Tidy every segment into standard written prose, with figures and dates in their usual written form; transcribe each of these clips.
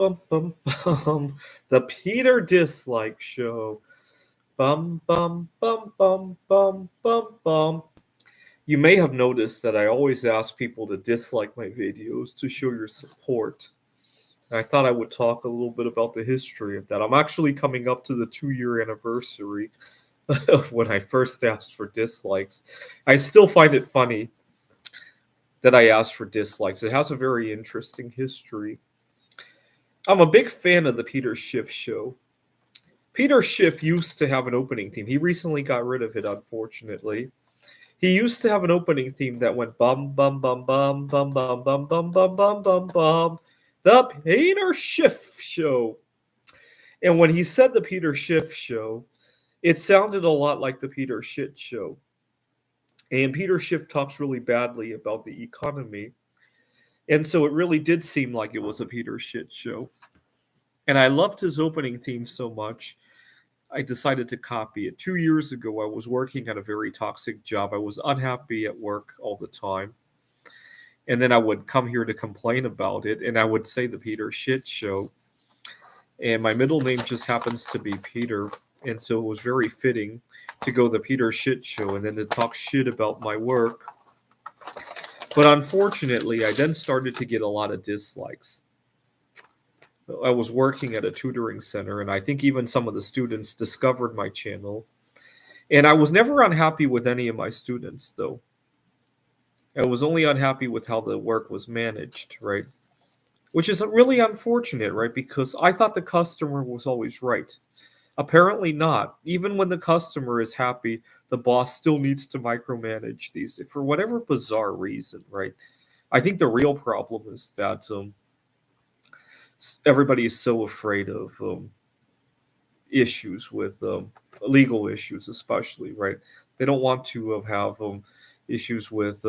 Bum, bum, bum. The Peter Dislike Show. Bum, bum, bum, bum, bum, bum, bum. You may have noticed that I always ask people to dislike my videos to show your support. I thought I would talk a little bit about the history of that. I'm actually coming up to the 2 year anniversary of when I first asked for dislikes. I still find it funny that I asked for dislikes. It has a very interesting history. I'm a big fan of the Peter Schiff show. Peter Schiff used to have an opening theme. He recently got rid of it, unfortunately. He used to have an opening theme that went bum bum bum bum bum bum bum bum bum bum bum bum. The Peter Schiff Show. And when he said the Peter Schiff Show, it sounded a lot like the Peter Shit Show. And Peter Schiff talks really badly about the economy. And so it really did seem like it was a Peter Shit Show. And I loved his opening theme so much I decided to copy it. 2 years ago, I was working at a very toxic job. I was unhappy at work all the time. And then I would come here to complain about it, and I would say the Peter Shit Show. And my middle name just happens to be Peter. And so it was very fitting to go the Peter Shit Show and then to talk shit about my work. But unfortunately, I then started to get a lot of dislikes. I was working at a tutoring center, and I think even some of the students discovered my channel. And I was never unhappy with any of my students, though. I was only unhappy with how the work was managed, right? Which is really unfortunate, right? Because I thought the customer was always right. Apparently not. Even when the customer is happy, the boss still needs to micromanage these for whatever bizarre reason, right? I think the real problem is that everybody is so afraid of issues with legal issues, especially, right? They don't want to have issues with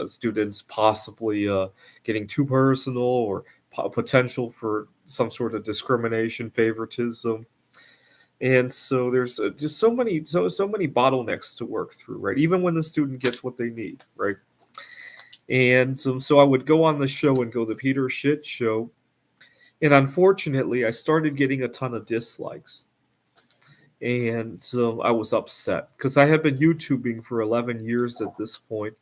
students possibly getting too personal or potential for some sort of discrimination, favoritism. And so there's just so many bottlenecks to work through, right? Even when the student gets what they need, right? And so I would go on the show and go the Peter Shit Show, and unfortunately, I started getting a ton of dislikes. And so I was upset because I had been YouTubing for 11 years at this point,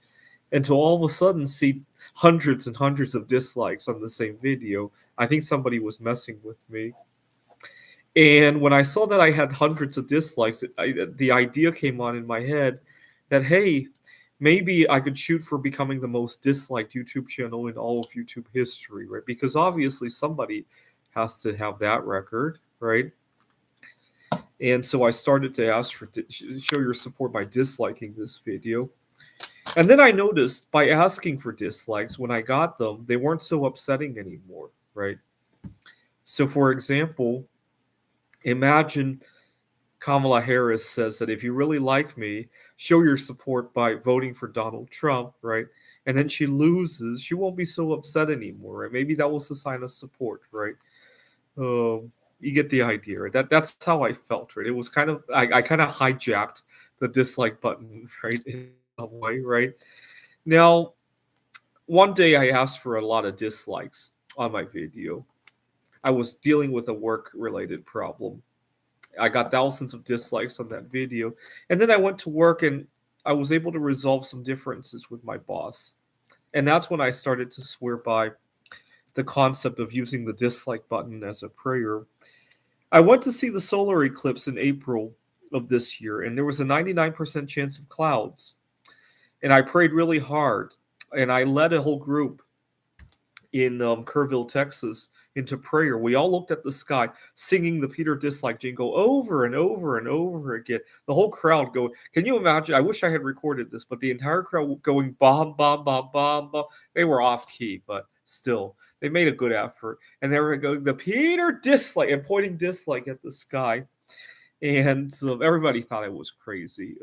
and to all of a sudden see hundreds and hundreds of dislikes on the same video, I think somebody was messing with me. And when I saw that I had hundreds of dislikes, the idea came on in my head that, hey, maybe I could shoot for becoming the most disliked YouTube channel in all of YouTube history, right? Because obviously somebody has to have that record, right? And so I started to ask for show your support by disliking this video. And then I noticed by asking for dislikes, when I got them, they weren't so upsetting anymore, right? So, for example, imagine Kamala Harris says that if you really like me, show your support by voting for Donald Trump, right? And then she loses, she won't be so upset anymore, right? Maybe that was a sign of support, right? You get the idea, right? That's how I felt, right? It was kind of I kind of hijacked the dislike button, right? In a way, right? Now, one day I asked for a lot of dislikes on my video. I was dealing with a work related problem. I got thousands of dislikes on that video. And then I went to work and I was able to resolve some differences with my boss. And that's when I started to swear by the concept of using the dislike button as a prayer. I went to see the solar eclipse in April of this year, and there was a 99% chance of clouds. And I prayed really hard, and I led a whole group in Kerrville, Texas, into prayer. We all looked at the sky, singing the Peter Dislike jingle over and over and over again. The whole crowd going, can you imagine? I wish I had recorded this, but the entire crowd going bomb, bomb, bomb, bomb, bomb. They were off key, but still, they made a good effort. And they were going, the Peter Dislike, and pointing dislike at the sky. And everybody thought I was crazy.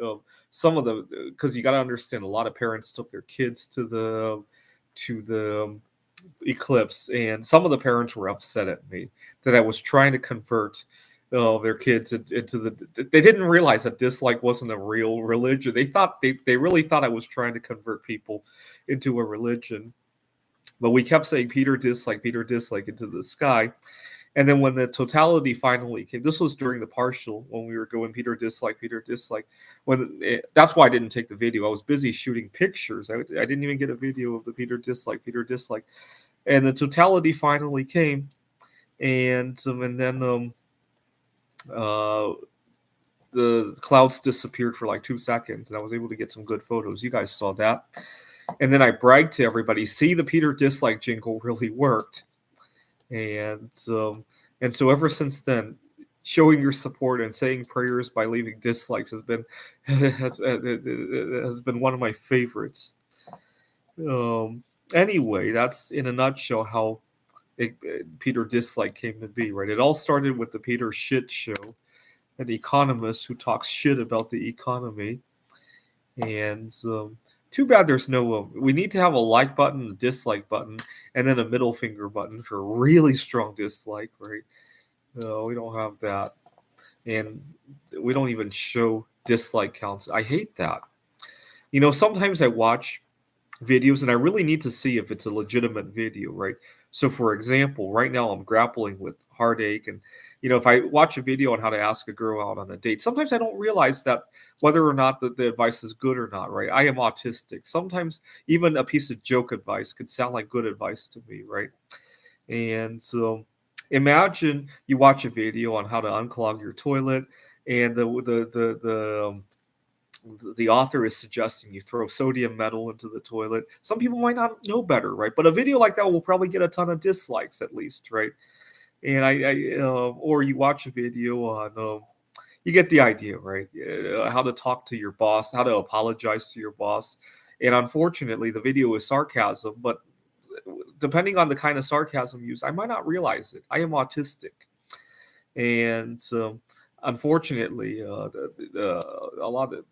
Some of the, because you got to understand, a lot of parents took their kids to the eclipse, and some of the parents were upset at me that I was trying to convert their kids into the. They didn't realize that dislike wasn't a real religion. They thought they really thought I was trying to convert people into a religion. But we kept saying Peter dislike into the sky. And then when the totality finally came, this was during the partial when we were going Peter dislike, Peter dislike. That's why I didn't take the video. I was busy shooting pictures. I didn't even get a video of the Peter dislike, Peter dislike. And the totality finally came, and then the clouds disappeared for like 2 seconds, and I was able to get some good photos. You guys saw that. And then I bragged to everybody, see, the Peter dislike jingle really worked. And so ever since then, showing your support and saying prayers by leaving dislikes has been has been one of my favorites. Anyway, that's in a nutshell how Peter dislike came to be. Right, it all started with the Peter shit show, an economist who talks shit about the economy, and too bad there's no. We need to have a like button, a dislike button, and then a middle finger button for a really strong dislike, right? No, we don't have that, and we don't even show dislike counts. I hate that. Sometimes I watch videos and I really need to see if it's a legitimate video, right? So, for example, right now I'm grappling with heartache, and if I watch a video on how to ask a girl out on a date, sometimes I don't realize that whether or not the advice is good or not, right? I am autistic. Sometimes even a piece of joke advice could sound like good advice to me, right? And so imagine you watch a video on how to unclog your toilet, and the author is suggesting you throw sodium metal into the toilet. Some people might not know better, right? But a video like that will probably get a ton of dislikes at least, right? And or you watch a video on, you get the idea, right? How to talk to your boss, how to apologize to your boss. And unfortunately, the video is sarcasm, but depending on the kind of sarcasm used, I might not realize it. I am autistic. And unfortunately, a lot of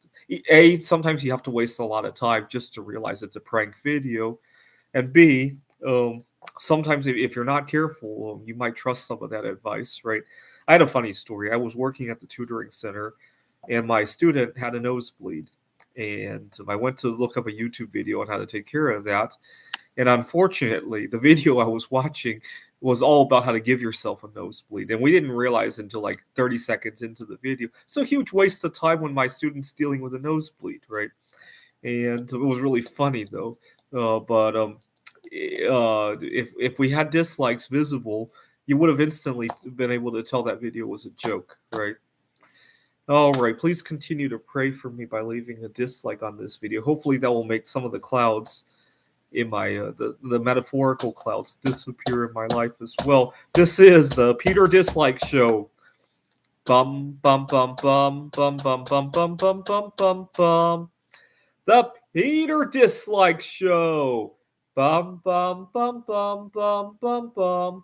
sometimes you have to waste a lot of time just to realize it's a prank video, and B, sometimes if you're not careful, you might trust some of that advice, right? I had a funny story. I was working at the tutoring center, and my student had a nosebleed, and I went to look up a YouTube video on how to take care of that. And unfortunately, the video I was watching was all about how to give yourself a nosebleed. And we didn't realize until like 30 seconds into the video. It's a huge waste of time when my student's dealing with a nosebleed, right? And it was really funny though. But if we had dislikes visible, you would have instantly been able to tell that video was a joke, right? All right, please continue to pray for me by leaving a dislike on this video. Hopefully that will make some of the clouds in my the metaphorical clouds disappear in my life as well. This is the Peter Dislike Show. Bum bum bum bum bum bum bum bum bum bum bum bum. The Peter Dislike Show. Bum bum bum bum bum bum bum.